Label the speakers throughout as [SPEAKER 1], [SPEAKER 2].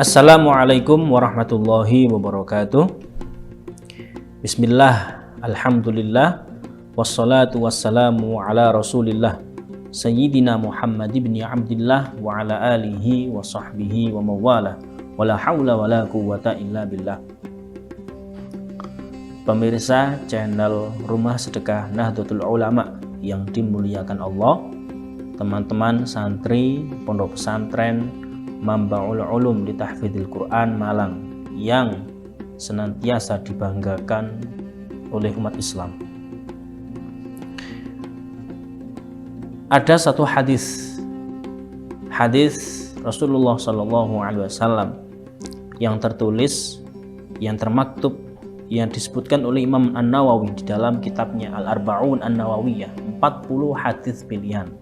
[SPEAKER 1] Assalamualaikum warahmatullahi wabarakatuh. Bismillah, alhamdulillah, wassalatu wassalamu ala rasulillah Sayyidina Muhammad ibn Abdillah wa ala alihi wa sahbihi wa mawala wala hawla wala quwwata illa billah. Pemirsa channel Rumah Sedekah Nahdlatul Ulama yang dimuliakan Allah, teman-teman santri Pondok Pesantren Mambaul Ulum di Tahfidzil Quran Malang yang senantiasa dibanggakan oleh umat Islam. Ada satu hadis Rasulullah SAW yang tertulis, yang termaktub, yang disebutkan oleh Imam An-Nawawi di dalam kitabnya Al-Arba'un An-Nawawiyah, 40 hadis pilihan.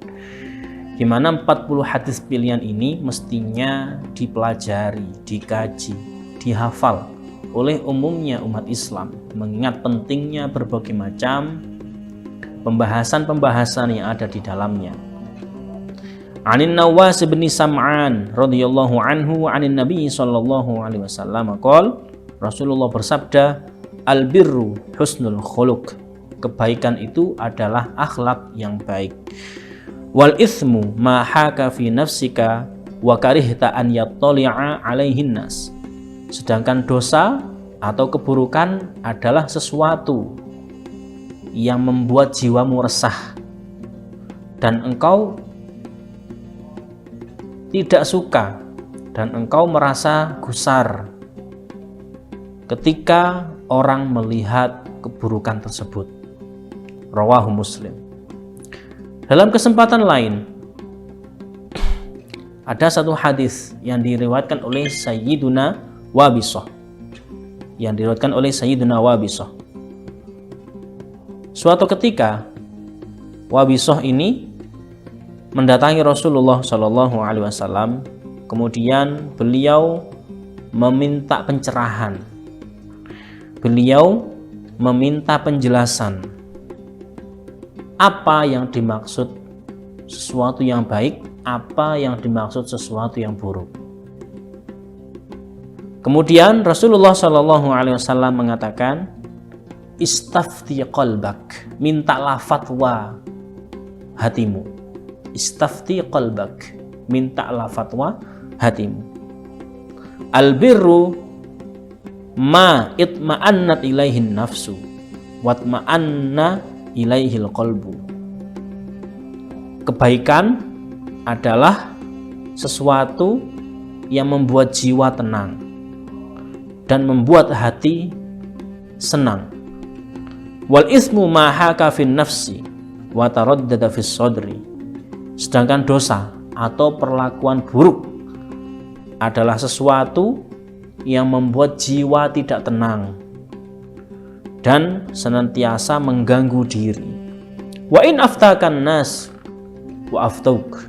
[SPEAKER 1] Di mana 40 hadis pilihan ini mestinya dipelajari, dikaji, dihafal oleh umumnya umat Islam, mengingat pentingnya berbagai macam pembahasan-pembahasan yang ada di dalamnya. Anin Nawas bin Sam'an radhiyallahu anhu anin Nabi sallallahu alaihi wasallam qol, Rasulullah bersabda, al-birru husnul khuluq, kebaikan itu adalah akhlak yang baik. Wal ithmu ma haka fi nafsika wa karihta an yattali'a alaihin nas, sedangkan dosa atau keburukan adalah sesuatu yang membuat jiwamu resah dan engkau tidak suka dan engkau merasa gusar ketika orang melihat keburukan tersebut. Rawahu Muslim. Dalam kesempatan lain, ada satu hadis yang diriwayatkan oleh Sayyiduna Wabisah. Suatu ketika, Wabisah ini mendatangi Rasulullah SAW, kemudian beliau meminta pencerahan. Beliau meminta penjelasan apa yang dimaksud sesuatu yang baik, apa yang dimaksud sesuatu yang buruk. Kemudian Rasulullah SAW mengatakan, istafti qalbak, mintalah fatwa hatimu. Istafti qalbak, mintalah fatwa hatimu. Albirru ma itma'annat ilaihin nafsu watma'anna ilaihil qalbu. Kebaikan adalah sesuatu yang membuat jiwa tenang dan membuat hati senang. Wal ismu ma haka fin nafsi wa taraddada fis sadri, sedangkan dosa atau perlakuan buruk adalah sesuatu yang membuat jiwa tidak tenang dan senantiasa mengganggu diri. Wa in aftakan nas wa aftauk,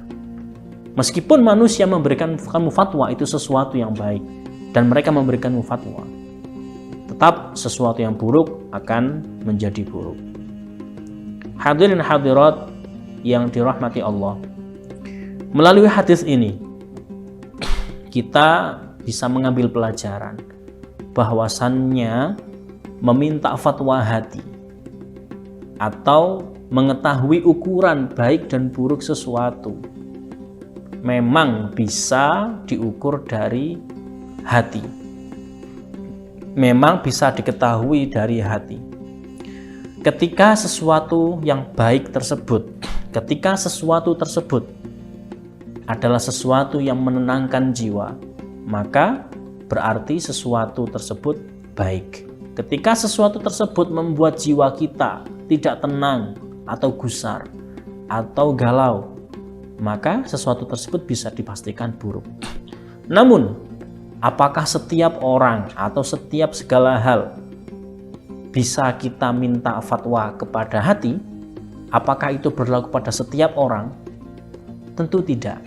[SPEAKER 1] meskipun manusia memberikan kamu fatwa itu sesuatu yang baik dan mereka memberikanmu fatwa, tetap sesuatu yang buruk akan menjadi buruk. Hadirin hadirat yang dirahmati Allah, melalui hadis ini kita bisa mengambil pelajaran bahwasannya meminta fatwa hati atau mengetahui ukuran baik dan buruk sesuatu memang bisa diukur dari hati, memang bisa diketahui dari hati. Ketika sesuatu yang baik tersebut, ketika sesuatu tersebut adalah sesuatu yang menenangkan jiwa, maka berarti sesuatu tersebut baik. Ketika sesuatu tersebut membuat jiwa kita tidak tenang atau gusar atau galau, maka sesuatu tersebut bisa dipastikan buruk. Namun, apakah setiap orang atau setiap segala hal bisa kita minta fatwa kepada hati? Apakah itu berlaku pada setiap orang? Tentu tidak.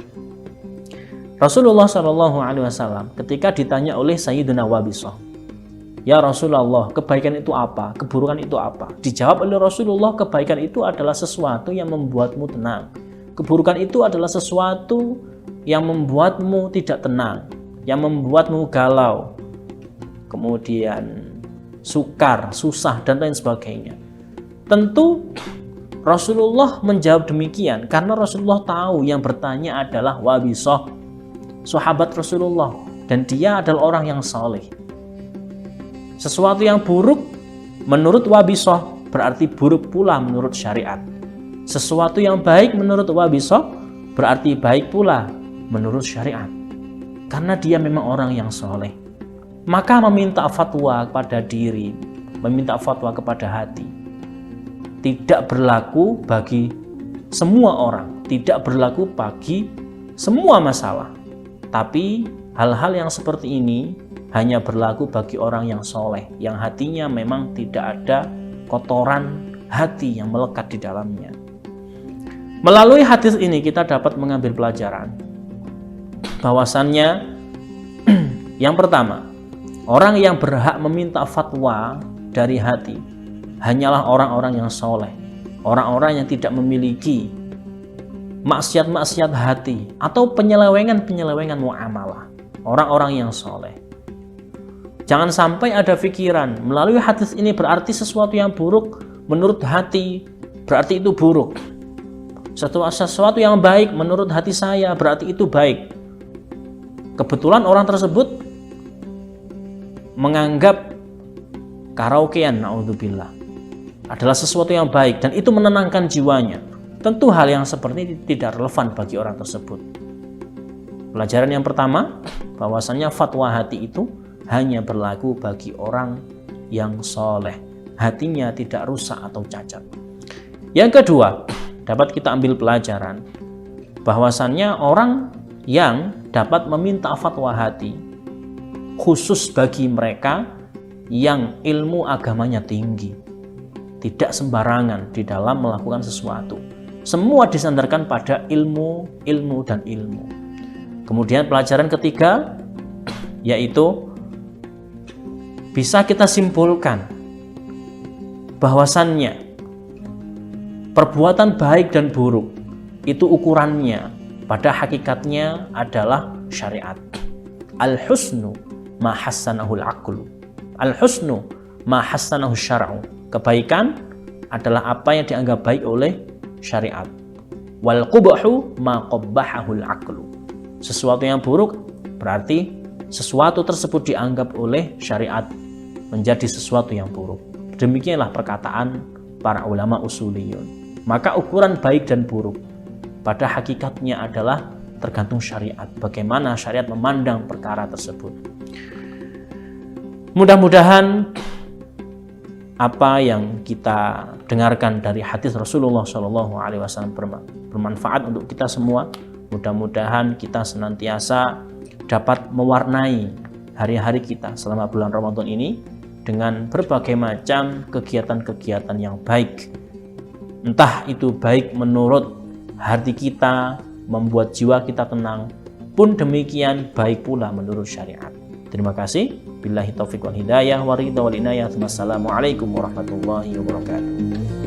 [SPEAKER 1] Rasulullah SAW ketika ditanya oleh Sayyidina Wabisah, ya Rasulullah, kebaikan itu apa? Keburukan itu apa? Dijawab oleh Rasulullah, kebaikan itu adalah sesuatu yang membuatmu tenang. Keburukan itu adalah sesuatu yang membuatmu tidak tenang. yang membuatmu galau, kemudian sukar, susah, dan lain sebagainya. Tentu Rasulullah menjawab demikian karena Rasulullah tahu yang bertanya adalah Wabisah, sahabat Rasulullah, dan dia adalah orang yang saleh. Sesuatu yang buruk menurut Wabisah berarti buruk pula menurut syariat. Sesuatu yang baik menurut Wabisah berarti baik pula menurut syariat. Karena dia memang orang yang saleh. Maka meminta fatwa kepada diri, meminta fatwa kepada hati, tidak berlaku bagi semua orang, tidak berlaku bagi semua masalah. Tapi hal-hal yang seperti ini hanya berlaku bagi orang yang soleh, yang hatinya memang tidak ada kotoran hati yang melekat di dalamnya. Melalui hadis ini kita dapat mengambil pelajaran bahwasannya yang pertama, orang yang berhak meminta fatwa dari hati hanyalah orang-orang yang soleh, orang-orang yang tidak memiliki maksiat-maksiat hati atau penyelewengan-penyelewengan muamalah, orang-orang yang soleh. Jangan sampai ada pikiran melalui hadis ini berarti sesuatu yang buruk menurut hati berarti itu buruk, sesuatu yang baik menurut hati saya berarti itu baik. Kebetulan orang tersebut menganggap karaokean, naudzubillah, adalah sesuatu yang baik dan itu menenangkan jiwanya. Tentu hal yang seperti ini tidak relevan bagi orang tersebut. Pelajaran yang pertama, bahwasanya fatwa hati itu hanya berlaku bagi orang yang soleh, hatinya tidak rusak atau cacat. Yang kedua, dapat kita ambil pelajaran bahwasannya orang yang dapat meminta fatwa hati khusus bagi mereka yang ilmu agamanya tinggi, tidak sembarangan di dalam melakukan sesuatu. Semua disandarkan pada ilmu dan ilmu. Kemudian pelajaran ketiga, yaitu bisa kita simpulkan bahwasannya perbuatan baik dan buruk itu ukurannya pada hakikatnya adalah syariat. Al-husnu ma hassanahul aqlu, al-husnu ma hassanahu syar'u. Kebaikan adalah apa yang dianggap baik oleh syariat. Wal qubhu ma qabbahahul aqlu. Sesuatu yang buruk berarti sesuatu tersebut dianggap oleh syariat menjadi sesuatu yang buruk. Demikianlah perkataan para ulama usuliyun. Maka ukuran baik dan buruk pada hakikatnya adalah tergantung syariat, bagaimana syariat memandang perkara tersebut. Mudah-mudahan apa yang kita dengarkan dari hadis Rasulullah SAW bermanfaat untuk kita semua. Mudah-mudahan kita senantiasa dapat mewarnai hari-hari kita selama bulan Ramadan ini dengan berbagai macam kegiatan-kegiatan yang baik. Entah itu baik menurut hati kita, membuat jiwa kita tenang, pun demikian baik pula menurut syariat. Terima kasih. Billahi taufiq wal hidayah wa ridha wal inayah. Wassalamualaikum warahmatullahi wabarakatuh.